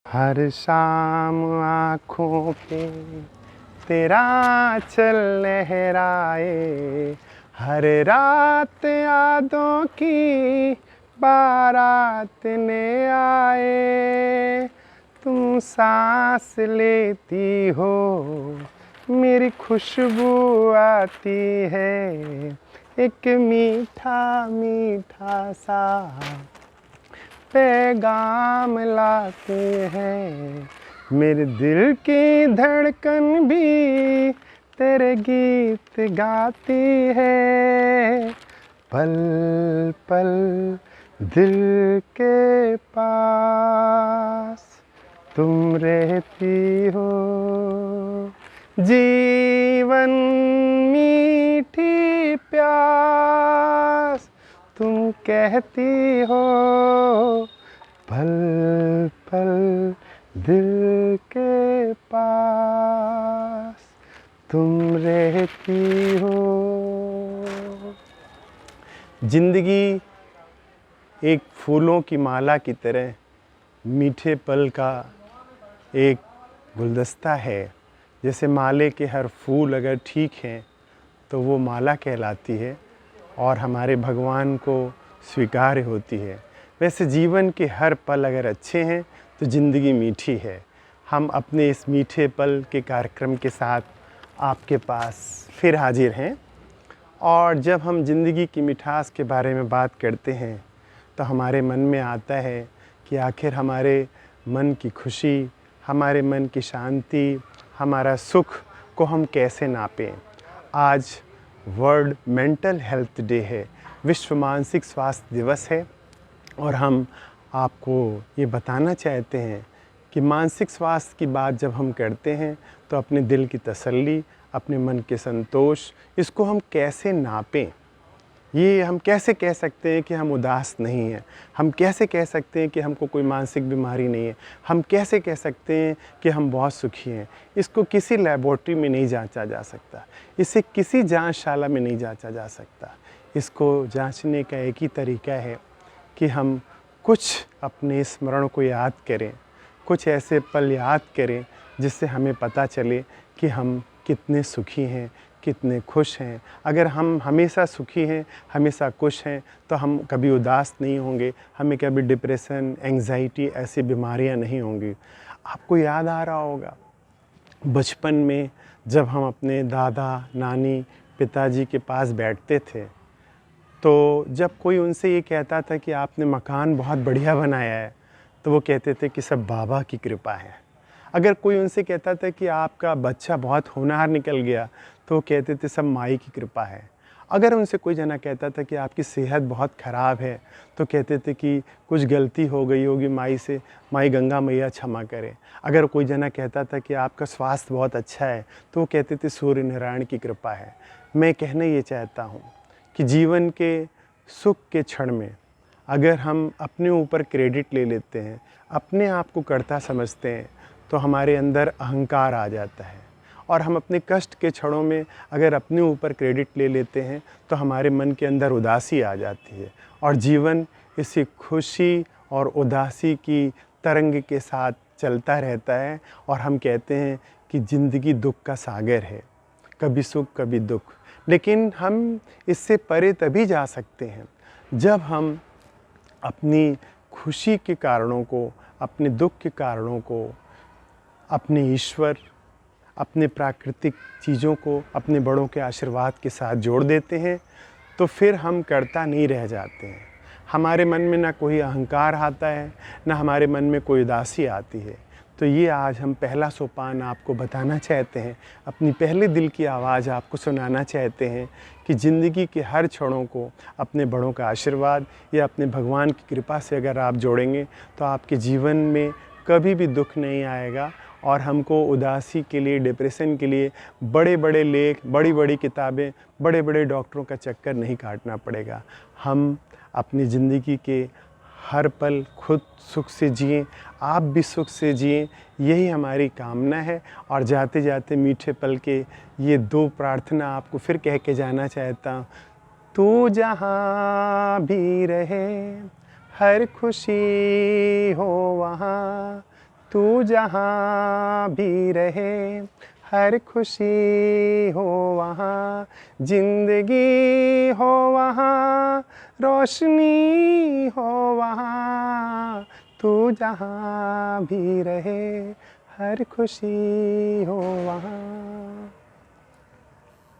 हर शाम आँखों पे तेरा चल लहराए, हर रात यादों की बारात ले आए। तुम सांस लेती हो मेरी खुशबू आती है, एक मीठा मीठा सा पैगाम लाते हैं। मेरे दिल की धड़कन भी तेरे गीत गाती है। पल पल दिल के पास तुम रहती हो, जीवन मीठी प्यास तुम कहती हो। पल पल दिल के पास तुम रहती हो। जिंदगी एक फूलों की माला की तरह मीठे पल का एक गुलदस्ता है। जैसे माले के हर फूल अगर ठीक हैं तो वो माला कहलाती है और हमारे भगवान को स्वीकार्य होती है। वैसे जीवन के हर पल अगर अच्छे हैं तो ज़िंदगी मीठी है। हम अपने इस मीठे पल के कार्यक्रम के साथ आपके पास फिर हाजिर हैं। और जब हम ज़िंदगी की मिठास के बारे में बात करते हैं तो हमारे मन में आता है कि आखिर हमारे मन की खुशी, हमारे मन की शांति, हमारा सुख को हम कैसे नापें। आज वर्ल्ड मेंटल हेल्थ डे है, विश्व मानसिक स्वास्थ्य दिवस है और हम आपको ये बताना चाहते हैं कि मानसिक स्वास्थ्य की बात जब हम करते हैं तो अपने दिल की तसल्ली, अपने मन के संतोष, इसको हम कैसे नापें। ये हम कैसे कह सकते हैं कि हम उदास नहीं हैं, हम कैसे कह सकते हैं कि हमको कोई मानसिक बीमारी नहीं है, हम कैसे कह सकते हैं कि हम बहुत सुखी हैं। इसको किसी लैबोरेटरी में नहीं जांचा जा सकता, इसे किसी जांचशाला में नहीं जांचा जा सकता। इसको जांचने का एक ही तरीका है कि हम कुछ अपने स्मरण को याद करें, कुछ ऐसे पल याद करें जिससे हमें पता चले कि हम कितने सुखी हैं, कितने खुश हैं। अगर हम हमेशा सुखी हैं, हमेशा खुश हैं तो हम कभी उदास नहीं होंगे, हमें कभी डिप्रेशन, एंग्जाइटी ऐसी बीमारियां नहीं होंगी। आपको याद आ रहा होगा बचपन में जब हम अपने दादा नानी पिताजी के पास बैठते थे तो जब कोई उनसे ये कहता था कि आपने मकान बहुत बढ़िया बनाया है तो वो कहते थे कि सब बाबा की कृपा है। अगर कोई उनसे कहता था कि आपका बच्चा बहुत होनहार निकल गया तो वो कहते थे सब माई की कृपा है। अगर उनसे कोई जना कहता था कि आपकी सेहत बहुत ख़राब है तो कहते थे कि कुछ गलती हो गई होगी माई से, माई गंगा मैया क्षमा करे। अगर कोई जना कहता था कि आपका स्वास्थ्य बहुत अच्छा है तो वो कहते थे सूर्य नारायण की कृपा है। मैं कहना ये चाहता हूँ कि जीवन के सुख के क्षण में अगर हम अपने ऊपर क्रेडिट ले लेते हैं, अपने आप को कर्ता समझते हैं तो हमारे अंदर अहंकार आ जाता है। और हम अपने कष्ट के क्षणों में अगर अपने ऊपर क्रेडिट ले लेते हैं तो हमारे मन के अंदर उदासी आ जाती है और जीवन इसी खुशी और उदासी की तरंग के साथ चलता रहता है। और हम कहते हैं कि ज़िंदगी दुख का सागर है, कभी सुख कभी दुख। लेकिन हम इससे परे तभी जा सकते हैं जब हम अपनी खुशी के कारणों को, अपने दुख के कारणों को अपने ईश्वर, अपने प्राकृतिक चीज़ों को अपने बड़ों के आशीर्वाद के साथ जोड़ देते हैं तो फिर हम कर्ता नहीं रह जाते हैं। हमारे मन में ना कोई अहंकार आता है, ना हमारे मन में कोई उदासी आती है। तो ये आज हम पहला सोपान आपको बताना चाहते हैं, अपनी पहले दिल की आवाज़ आपको सुनाना चाहते हैं कि ज़िंदगी के हर क्षणों को अपने बड़ों का आशीर्वाद या अपने भगवान की कृपा से अगर आप जोड़ेंगे तो आपके जीवन में कभी भी दुख नहीं आएगा और हमको उदासी के लिए, डिप्रेशन के लिए बड़े बड़े लेख, बड़ी बड़ी किताबें, बड़े बड़े डॉक्टरों का चक्कर नहीं काटना पड़ेगा। हम अपनी ज़िंदगी के हर पल खुद सुख से जिएं, आप भी सुख से जिएं, यही हमारी कामना है। और जाते जाते मीठे पल के ये दो प्रार्थना आपको फिर कह के जाना चाहता हूँ। तू जहाँ भी रहे, हर खुशी हो वहाँ, तू जहाँ भी रहे, हर खुशी हो वहाँ, जिंदगी हो वहाँ, रोशनी हो वहाँ, तू जहाँ भी रहे, हर खुशी हो वहाँ।